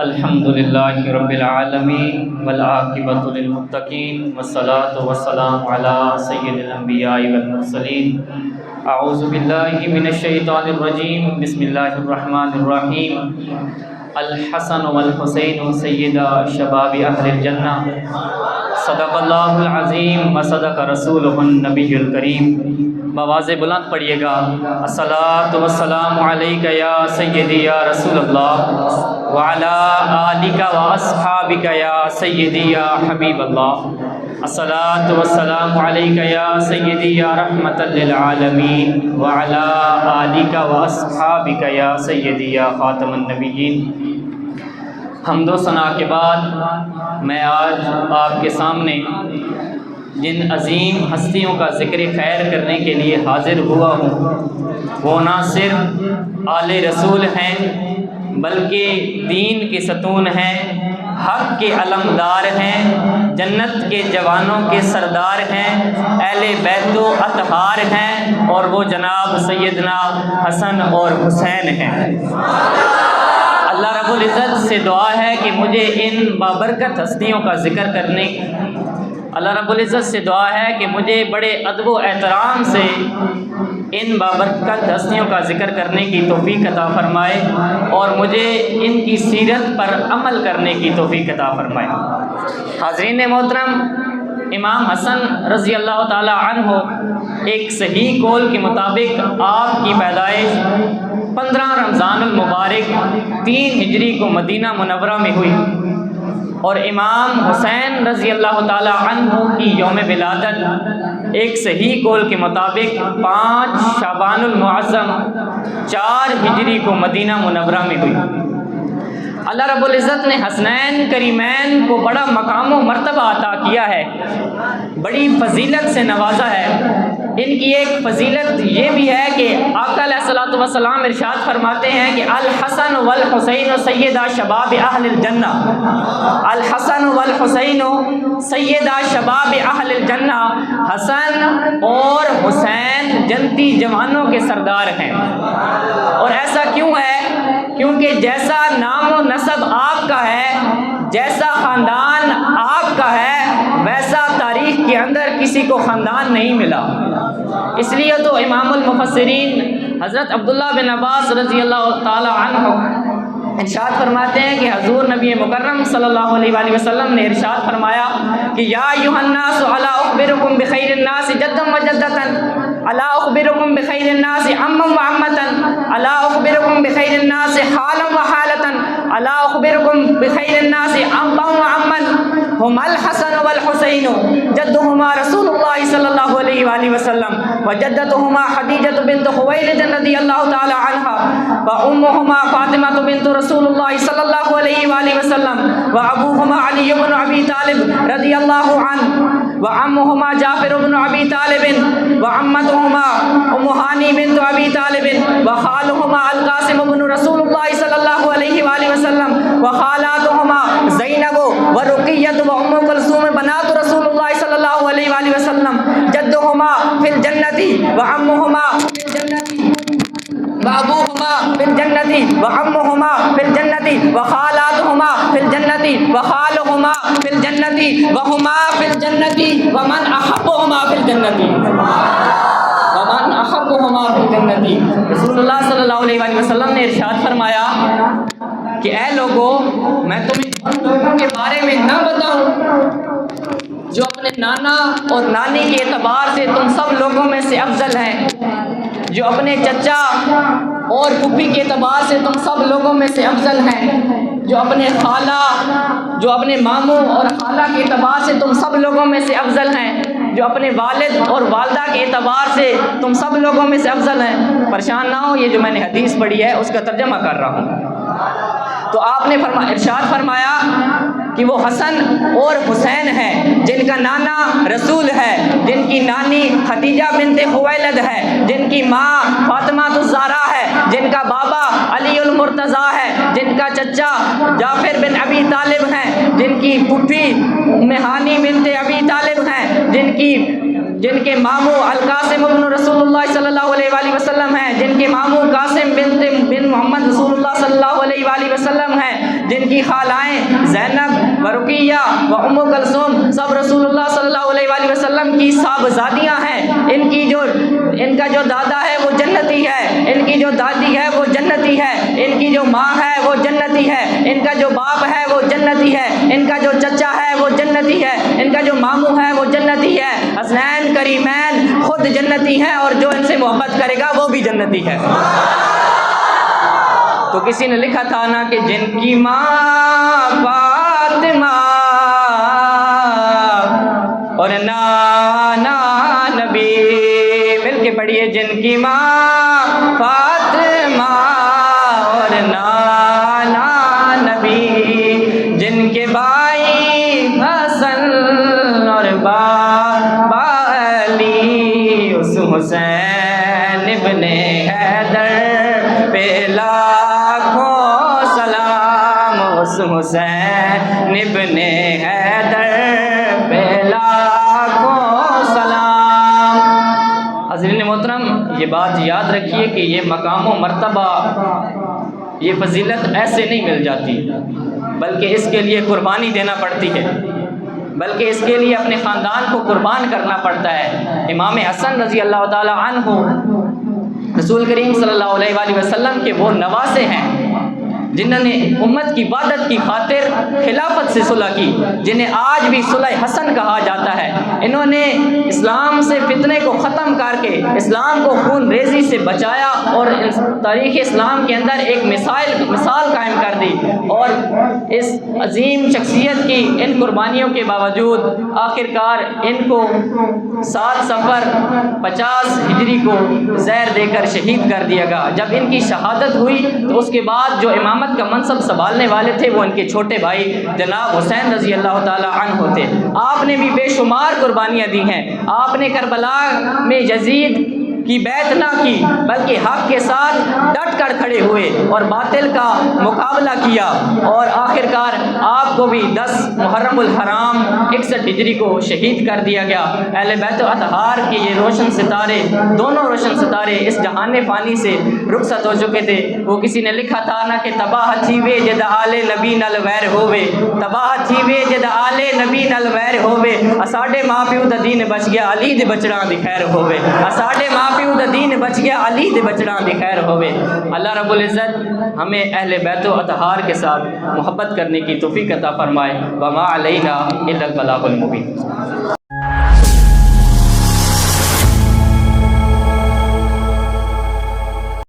الحمد للہ رب العالمین والعاقبۃ للمتقین والصلاۃ والسلام علی سید الانبیاء والمرسلین۔ اعوذ باللہ من الشیطان الرجیم، بسم اللہ الرحمن الرحیم۔ الحسن والحسین سیدا شباب اہل الجنہ، صدق اللہ العظیم وصدق رسولہ النبی الکریم۔ بآواز بلند پڑھیے گا، الصلاۃ والسلام علیک یا سیدی یا رسول اللہ وعلی آلک واصحابک یا سیدی یا حبیب اللہ۔ الصلاۃ والسلام علیک یا سیدی یا رحمۃ للعالمین وعلی آلک واصحابک یا سیدی یا خاتم النبیین۔ حمد و ثنا کے بعد میں آج آپ کے سامنے جن عظیم ہستیوں کا ذکر خیر کرنے کے لیے حاضر ہوا ہوں، وہ نہ صرف آل رسول ہیں بلکہ دین کے ستون ہیں، حق کے علمدار ہیں، جنت کے جوانوں کے سردار ہیں، اہل بیت و اطہار ہیں، اور وہ جناب سیدنا حسن اور حسین ہیں۔ اللہ رب العزت سے دعا ہے کہ مجھے ان بابرکت ہستیوں کا ذکر کرنے اللہ رب العزت سے دعا ہے کہ مجھے بڑے ادب و احترام سے ان بابرکت ہستیوں کا ذکر کرنے کی توفیق عطا فرمائے، اور مجھے ان کی سیرت پر عمل کرنے کی توفیق عطا فرمائے۔ حاضرین محترم، امام حسن رضی اللہ تعالی عنہ ایک صحیح قول کے مطابق آپ کی پیدائش 15 رمضان المبارک 3 ہجری کو مدینہ منورہ میں ہوئی، اور امام حسین رضی اللہ تعالی عنہ کی یوم ولادت ایک صحیح قول کے مطابق 5 شعبان المعظم 4 ہجری کو مدینہ منورہ میں ہوئی۔ اللہ رب العزت نے حسنین کریمین کو بڑا مقام و مرتبہ عطا کیا ہے، بڑی فضیلت سے نوازا ہے۔ ان کی ایک فضیلت یہ بھی ہے کہ آقا علیہ الصلوۃ والسلام ارشاد فرماتے ہیں کہ الحسن والحسین سیدا شباب اہل الجنہ، الحسن والحسین سیدا شباب اہل الجنہ، حسن اور حسین جنتی جوانوں کے سردار ہیں۔ اور ایسا کیوں ہے؟ کیونکہ جیسا نام و نسب آپ کا ہے، جیسا خاندان آپ کا ہے، ویسا تاریخ کے اندر کسی کو خاندان نہیں ملا۔ اس لیے تو امام المفسرین حضرت عبداللہ بن عباس رضی اللہ تعالی عنہ ارشاد فرماتے ہیں کہ حضور نبی مکرم صلی اللہ علیہ وآلہ وسلم نے ارشاد فرمایا کہ یا ایھا الناس الا اخبرکم بخیر الناس جدا وجدۃ، الا اخبرکم بخیر الناس عما وعمۃ، الا اخبرکم بخیر الناس حالا وحالۃ، الا اخبرکم بخیر الناس ابا وعما، هما الحسن والحسین جدهما رسول اللہ صلی اللہ علیہ وآلہ وسلم وجدتهما خدیجہ بنت خویلد رضی اللہ تعالی عنہا وامهما فاطمہ بنت رسول اللہ صلی اللہ علیہ وآلہ وسلم وابوهما علی بن ابی طالب رضی اللہ عنہ وعمهما جعفر بن ابی طالب وعمتهما ام ہانی بنت ابی طالب وخالهما القاسم بن رسول اللہ صلی اللہ علیہ وآلہ وسلم وخالاتهما زینب ورقیہ وام کلثوم بنات رسول اللہ صلی اللہ علیہ وآلہ وسلم جدهما فی الجنة وعمهما فی الجنة وابوهما فی الجنة وعمهما فی الجنة وخالاتهما فی الجنة وخالهما فی الجنة وهما فی الجنة ومن احبهما فی الجنة ومن احبهما فی الجنة۔ رسول اللہ صلی اللہ علیہ وآلہ وسلم نے ارشاد فرمایا کہ اے لوگو، میں تمہیں ان لوگوں کے بارے میں نہ بتاؤں جو اپنے نانا اور نانی کے اعتبار سے تم سب لوگوں میں سے افضل ہیں، جو اپنے چچا اور پھوپھی کے اعتبار سے تم سب لوگوں میں سے افضل ہیں، جو اپنے خالہ، جو اپنے ماموں اور خالہ کے اعتبار سے تم سب لوگوں میں سے افضل ہیں، جو اپنے والد اور والدہ کے اعتبار سے تم سب لوگوں میں سے افضل ہیں۔ پریشان نہ ہو، یہ جو میں نے حدیث پڑھی ہے اس کا ترجمہ کر رہا ہوں۔ تو آپ نے ارشاد فرمایا کہ وہ حسن اور حسین ہیں جن کا نانا رسول ہے، جن کی نانی خدیجہ بنت خویلد ہے، جن کی ماں فاطمہ الزہرا ہے، جن کا بابا علی المرتضیٰ ہے، جن کا چچا جعفر بن ابی طالب ہیں، جن کی پھوپھی ام ہانی بنت ابی طالب ہیں، جن کے ماموں القاسم بن رسول اللہ صلی اللہ علیہ وآلہ وسلم ہیں، جن کے ماموں قاسم بن محمد رسول اللہ صلی اللہ علیہ علیہ وآلہ وسلم ہیں، جن کی خالائیں زینب و رقیہ و ام کلثوم سب رسول اللہ صلی اللہ علیہ وآلہ وسلم کی صاحبزادیاں ہیں۔ ان کا جو دادا ہے وہ جنتی ہے، ان کی جو دادی ہے وہ جنتی ہے، ان کی جو ماں ہے وہ جنتی ہے، ان کا جو باپ ہے وہ جنتی ہے، ان کا جو چچا ہے وہ جنتی ہے، ان کا جو ماموں ہے وہ جنتی ہے، حسنین کریمین خود جنتی ہیں، اور جو ان سے محبت کرے گا وہ بھی جنتی ہے۔ تو کسی نے لکھا تھا نا کہ جن کی ماں فاطمہ اور نانا نبی، مل کے پڑھیے، جن کی ماں فاطمہ اور نانا نبی، جن کے بھائی حسن اور بابا علی، اس حسین ابن حیدر پہ لاکھوں سلام، اس حسین ابن حیدر پہ لاکھوں سلام۔ حضرین محترم، یہ بات یاد رکھیے کہ یہ مقام و مرتبہ، یہ فضیلت ایسے نہیں مل جاتی، بلکہ اس کے لیے قربانی دینا پڑتی ہے، بلکہ اس کے لیے اپنے خاندان کو قربان کرنا پڑتا ہے۔ امام حسن رضی اللہ تعالی عنہ رسول کریم صلی اللہ علیہ وآلہ وسلم کے وہ نواسے ہیں جنہوں نے امت کی وحدت کی خاطر خلافت سے صلح کی، جنہیں آج بھی صلح حسن کہا جاتا ہے۔ انہوں نے اسلام سے فتنے کو ختم کر کے اسلام کو خون ریزی سے بچایا اور تاریخ اسلام کے اندر ایک مثال قائم کر دی، اور اس عظیم شخصیت کی ان قربانیوں کے باوجود آخرکار ان کو 7 صفر 50 ہجری کو زہر دے کر شہید کر دیا گیا۔ جب ان کی شہادت ہوئی تو اس کے بعد جو امامت کا منصب سنبھالنے والے تھے وہ ان کے چھوٹے بھائی جناب حسین رضی اللہ تعالی عنہ تھے۔ آپ نے بھی بے شمار قربانیاں دی ہیں۔ آپ نے کربلا میں یزید کی بیعت نہ کی، بلکہ حق کے ساتھ ڈٹ کر کھڑے ہوئے اور باطل کا مقابلہ کیا، اور آخرکار آپ کو بھی 10 محرم الحرام 61 ہجری کو شہید کر دیا گیا۔ اہل بیت و اطہار کے یہ روشن ستارے، دونوں روشن ستارے اس جہان فانی سے رخصت ہو چکے تھے۔ وہ کسی نے لکھا تھا نا کہ تباہ تھی وے جد آل نبی نال ویر ہووے، تباہ تھی وے جد آل نبی نال ویر ہووے، اساڈے ماں پیو دا دین بچ گیا علی دے بچڑاں دی خیر ہووے، اساڈے ماں پیو دا دین بچ گیا علی دے بچڑاں دی خیر ہووے۔ اللہ رب العزت ہمیں اہل بیت و اطہار کے ساتھ محبت کرنے کی توفیق عطا فرمائے۔ وما علینا الا البلاغ المبین۔